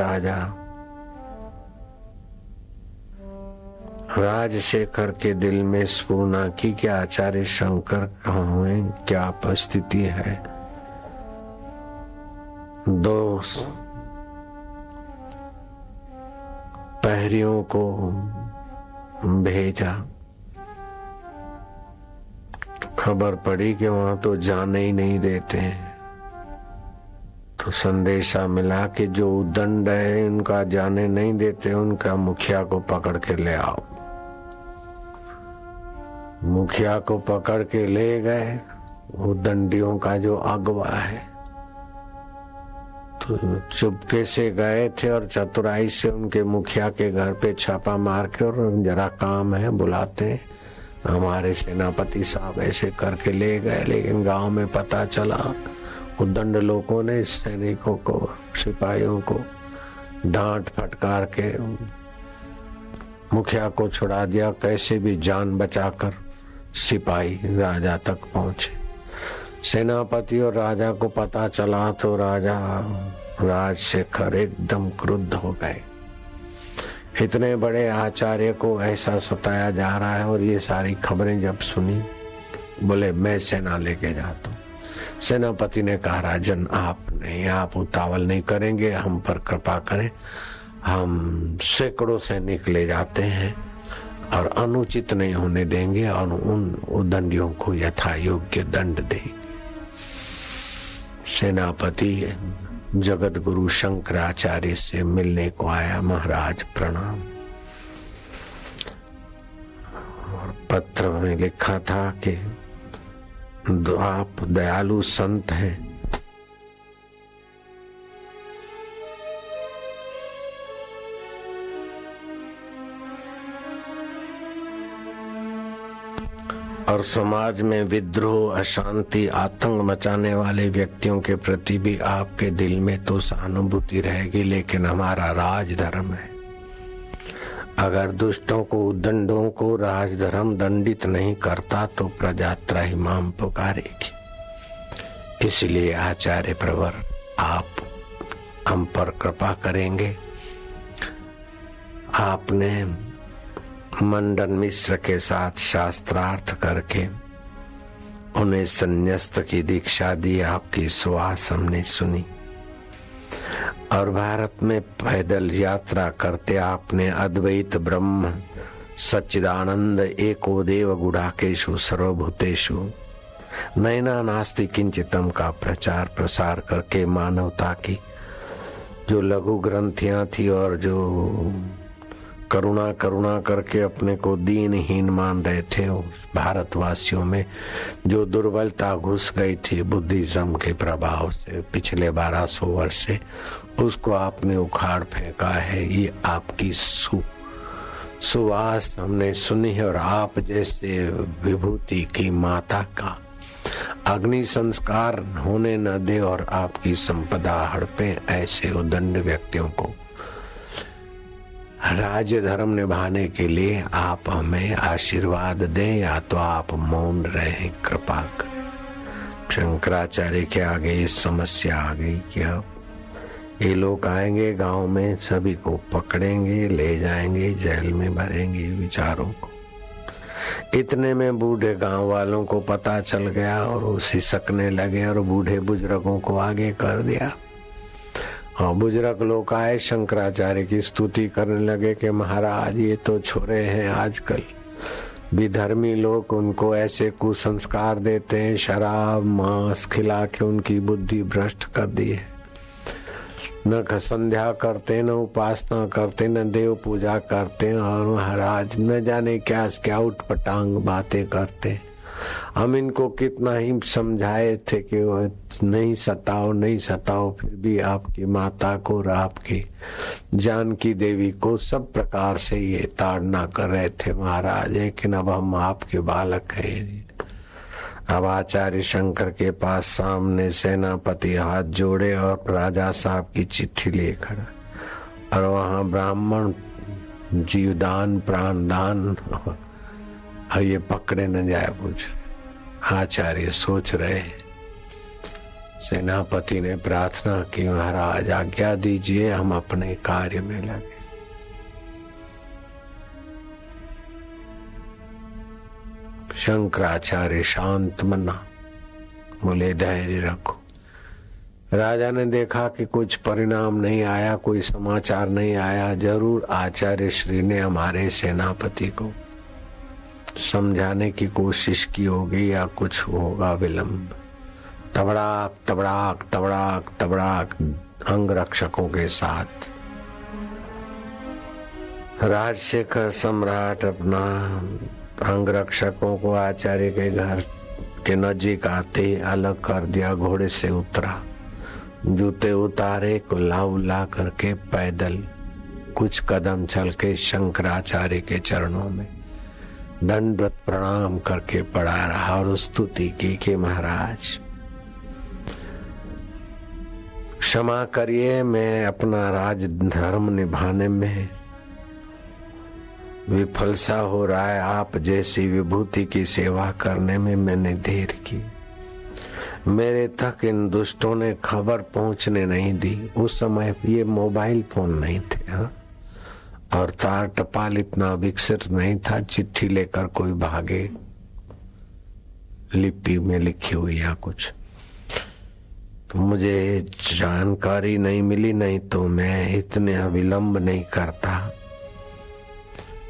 राजशेखर के दिल में स्फूर्णा की कि आचार्य शंकर कहाँ है, क्या उपस्थिति है। दो प्रहरियों को भेजा, तो खबर पड़ी कि वहां तो जाने ही नहीं देते हैं। तो संदेशा मिला कि जो उद्दंड है उनका जाने नहीं देते, उनका मुखिया को पकड़ के ले आओ। मुखिया को पकड़ के ले गए, उद्दंडियों का जो अगवा है। तो चुपके से गए थे और चतुराई से उनके मुखिया के घर पे छापा मार के, और जरा काम है बुलाते हमारे सेनापति साहब, ऐसे करके ले गए। लेकिन गांव में पता चला, उद्दंड लोगों ने सैनिकों को, सिपाहियों को डांट फटकार के मुखिया को छुड़ा दिया। कैसे भी जान बचाकर सिपाही राजा तक पहुंचे। सेनापति और राजा को पता चला तो राजा राजशेखर एकदम क्रुद्ध हो गए। इतने बड़े आचार्य को ऐसा सताया जा रहा है, और ये सारी खबरें जब सुनी, बोले मैं सेना लेके जाता हूँ। सेनापति ने कहा, राजन आप नहीं, आप उतावल नहीं करेंगे, हम पर कृपा करें, हम सैकड़ों सैनिक ले जाते हैं और अनुचित नहीं होने देंगे और उन उद्दंडियों को यथा योग्य दंड देंगे। सेनापति जगत गुरु शंकराचार्य से मिलने को आया। महाराज प्रणाम। और पत्र में लिखा था कि आप दयालु संत हैं, और समाज में विद्रोह, अशांति, आतंक मचाने वाले व्यक्तियों के प्रति भी आपके दिल में तो सहानुभूति रहेगी, लेकिन हमारा राजधर्म है। अगर दुष्टों को, उद्दंडों को राजधर्म दंडित नहीं करता तो प्रजा त्राहिमाम पुकारेगी। इसलिए आचार्य प्रवर आप हम पर कृपा करेंगे। आपने मंडन मिश्र के साथ शास्त्रार्थ करके उन्हें संन्यास्त की दीक्षा दी। आपकी सुहास हमने सुनी, और भारत में पैदल यात्रा करते आपने अद्वैत ब्रह्म सच्चिदानंद एको देव गुडाकेशु सर्वभूतेषु नैना नास्ति किंचितम का प्रचार प्रसार करके मानवता की जो लघु ग्रंथियां थी और जो करुणा करके अपने को दीनहीन मान रहे थे, भारतवासियों में जो दुर्बलता घुस गई थी बुद्धिज्म के प्रभाव से पिछले 1200 वर्ष से, उसको आपने उखाड़ फेंका है। ये आपकी सुवास हमने सुनी है, और आप जैसे विभूति की माता का अग्नि संस्कार होने न दे और आपकी संपदा हड़पे ऐसे उद्दंड व्यक्तियों को राज्य धर्म निभाने के लिए आप हमें आशीर्वाद दें, या तो आप मौन रहे, कृपा कर। शंकराचार्य के आगे इस समस्या आ गई कि अब ये लोग आएंगे गांव में, सभी को पकड़ेंगे, ले जाएंगे, जेल में भरेंगे विचारों को। इतने में बूढ़े गांव वालों को पता चल गया और वो सिसकने लगे और बूढ़े बुजुर्गों को आगे कर दिया। और बुजुर्ग लोग आए, शंकराचार्य की स्तुति करने लगे कि महाराज ये तो छोरे हैं आजकल विधर्मी लोग, उनको ऐसे कुसंस्कार देते हैं, शराब मांस खिला के उनकी बुद्धि भ्रष्ट कर दी है। न संध्या करते, न उपासना करते, न देव पूजा करते, और महाराज न जाने क्या क्या उठपटांग बातें करते। हम इनको कितना ही समझाए थे कि नहीं सताओ नहीं सताओ, फिर भी आपकी माता को और आपकी जानकी देवी को सब प्रकार से ये ताड़ना कर रहे थे महाराज। लेकिन अब हम आपके बालक हैं। अब आचार्य शंकर के पास सामने सेनापति हाथ जोड़े और राजा साहब की चिट्ठी ले खड़ा, और वहां ब्राह्मण जीवदान प्राणदान और ये पकड़े न जाए कुछ। आचार्य सोच रहे। सेनापति ने प्रार्थना की, महाराज आज्ञा दीजिए, हम अपने कार्य में लगे। शंकराचार्य शांत मना, बोले धैर्य रखो। राजा ने देखा कि कुछ परिणाम नहीं आया, कोई समाचार नहीं आया। जरूर आचार्य श्री ने हमारे सेनापति को समझाने की कोशिश की होगी या कुछ होगा विलंब। तबड़ाक तबड़ाक तबड़ाक तबड़ाक अंग रक्षकों के साथ राजशेखर सम्राट अपना अंग रक्षकों को आचार्य के घर के नजीक आते ही अलग कर दिया। घोड़े से उतरा, जूते उतारे, कुल्ला उल्ला करके पैदल कुछ कदम चल के शंकराचार्य के चरणों में दंडवत प्रणाम करके पड़ा रहा और स्तुति की कि महाराज क्षमा करिए, मैं अपना राज धर्म निभाने में विफल सा हो रहा है। आप जैसी विभूति की सेवा करने में मैंने देर की। मेरे तक इन दुष्टों ने खबर पहुंचने नहीं दी। उस समय ये मोबाइल फोन नहीं थे, हाँ? और तार टपाल इतना विकसित नहीं था, चिट्ठी लेकर कोई भागे लिपि में लिखी हुई या कुछ। तो मुझे जानकारी नहीं मिली, नहीं तो मैं इतने विलंब नहीं करता।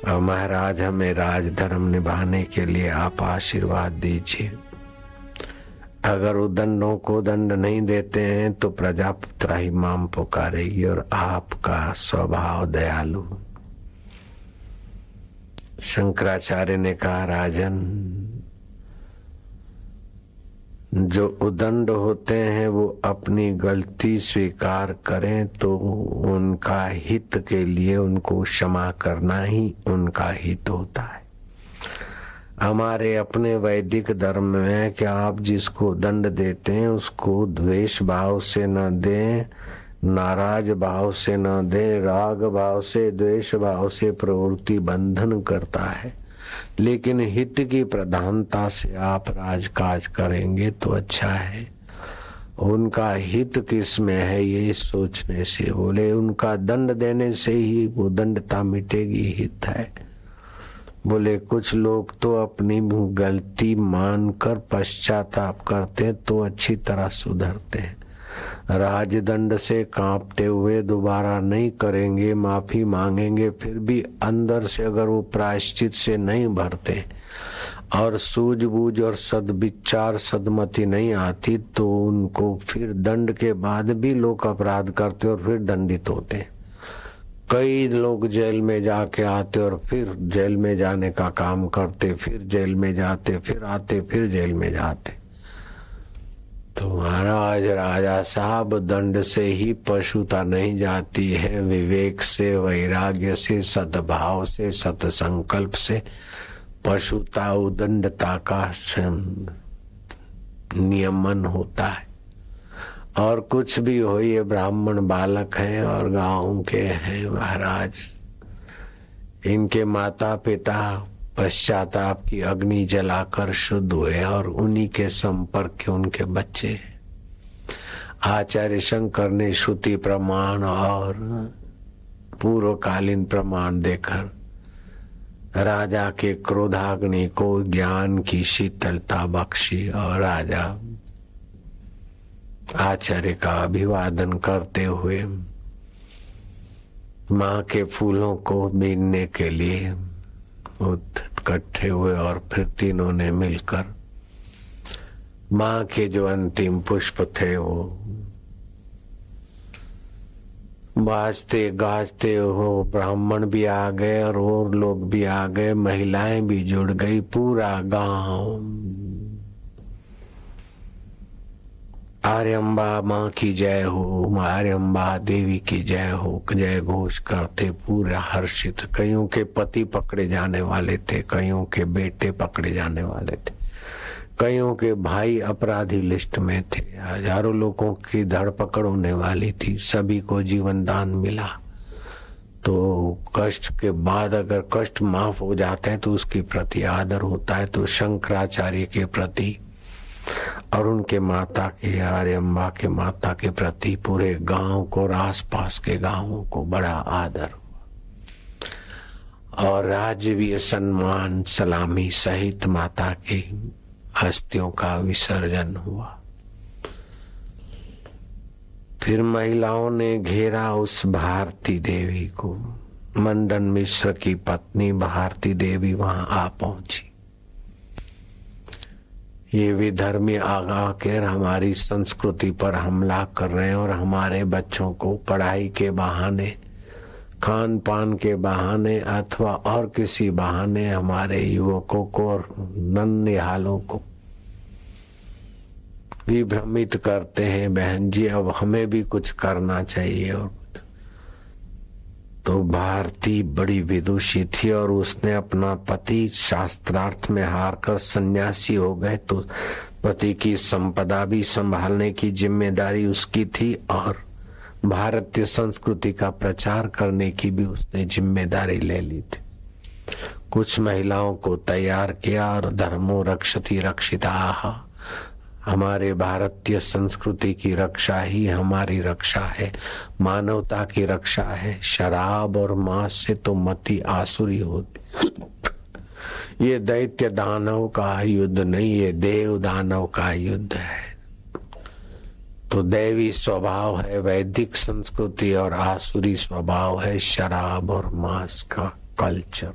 और महाराज हमें राजधर्म निभाने के लिए आप आशीर्वाद दीजिए। अगर उदंडों को दंड नहीं देते हैं तो प्रजा त्राही माम पुकारेगी, और आपका स्वभाव दयालु। शंकराचार्य ने कहा, राजन जो उदंड होते हैं वो अपनी गलती स्वीकार करें तो उनका हित के लिए उनको क्षमा करना ही उनका हित होता है। हमारे अपने वैदिक धर्म में है कि आप जिसको दंड देते हैं उसको द्वेष भाव से न दें, नाराज भाव से न दे, राग भाव से द्वेष भाव से प्रवृत्ति बंधन करता है। लेकिन हित की प्रधानता से आप राजकाज करेंगे तो अच्छा है। उनका हित किस में है ये सोचने से, बोले उनका दंड देने से ही वो दंडता मिटेगी, हित है। बोले कुछ लोग तो अपनी गलती मानकर पश्चाताप करते तो अच्छी तरह सुधरते हैं। राजदंड से कांपते हुए दोबारा नहीं करेंगे, माफी मांगेंगे, फिर भी अंदर से अगर वो प्रायश्चित से नहीं भरते और सूझबूझ और सद्विचार सदमति नहीं आती तो उनको फिर दंड के बाद भी लोग अपराध करते और फिर दंडित होते। कई लोग जेल में जाके आते और फिर जेल में जाने का काम करते, फिर जेल में जाते, फिर आते, फिर जेल में जाते। तो महाराज राजा साहब दंड से ही पशुता नहीं जाती है, विवेक से, वैराग्य से, सद्भाव से, सत्संकल्प से पशुता उदंडता का नियमन होता है। और कुछ भी हो, ये ब्राह्मण बालक हैं और गांव के हैं महाराज, इनके माता पिता पश्चाताप की अग्नि जलाकर शुद्ध हुए और उन्हीं के संपर्क के उनके बच्चे। आचार्य शंकर ने श्रुति प्रमाण और पूर्वकालीन प्रमाण देकर राजा के क्रोधाग्नि को ज्ञान की शीतलता बख्शी और राजा आचार्य का अभिवादन करते हुए माँ के फूलों को बीनने के लिए इकट्ठे हुए और फिर तीनों ने मिलकर माँ के जो अंतिम पुष्प थे वो बाजते गाजते हो। ब्राह्मण भी आ गए और लोग भी आ गए, महिलाएं भी जुड़ गई, पूरा गांव आर्यम्बा माँ की जय हो, आर्यम्बा देवी की जय हो, जय घोष करते पूरा हर्षित। कईयों के पति पकड़े जाने वाले थे, कईयों के बेटे पकड़े जाने वाले थे, कईयों के भाई अपराधी लिस्ट में थे, हजारों लोगों की धरपकड़ होने वाली थी, सभी को जीवन दान मिला। तो कष्ट के बाद अगर कष्ट माफ हो जाते हैं तो उसके प्रति आदर होता है। तो शंकराचार्य के प्रति और उनके माता के, आर्यम्बा के माता के प्रति पूरे गांव को और आसपास के गांवों को बड़ा आदर और राजवीय सम्मान सलामी सहित माता की हस्तियों का विसर्जन हुआ। फिर महिलाओं ने घेरा उस भारती देवी को। मंडन मिश्र की पत्नी भारती देवी वहां आ पहुंची। ये विधर्मी आगा कर हमारी संस्कृति पर हमला कर रहे हैं और हमारे बच्चों को पढ़ाई के बहाने, खान पान के बहाने अथवा और किसी बहाने हमारे युवकों को और नन्हिहालों को विभ्रमित करते हैं। बहन जी, अब हमें भी कुछ करना चाहिए। और तो भारती बड़ी विदुषी थी और उसने अपना पति शास्त्रार्थ में हारकर सन्यासी हो गए, तो पति की संपदा भी संभालने की जिम्मेदारी उसकी थी और भारतीय संस्कृति का प्रचार करने की भी उसने जिम्मेदारी ले ली थी। कुछ महिलाओं को तैयार किया और धर्मो रक्षति रक्षिताः, हमारे भारतीय संस्कृति की रक्षा ही हमारी रक्षा है, मानवता की रक्षा है। शराब और मांस से तो मति आसुरी होती। ये दैत्य दानव का युद्ध नहीं, ये देव दानव का युद्ध है। तो दैवी स्वभाव है वैदिक संस्कृति और आसुरी स्वभाव है शराब और मांस का कल्चर।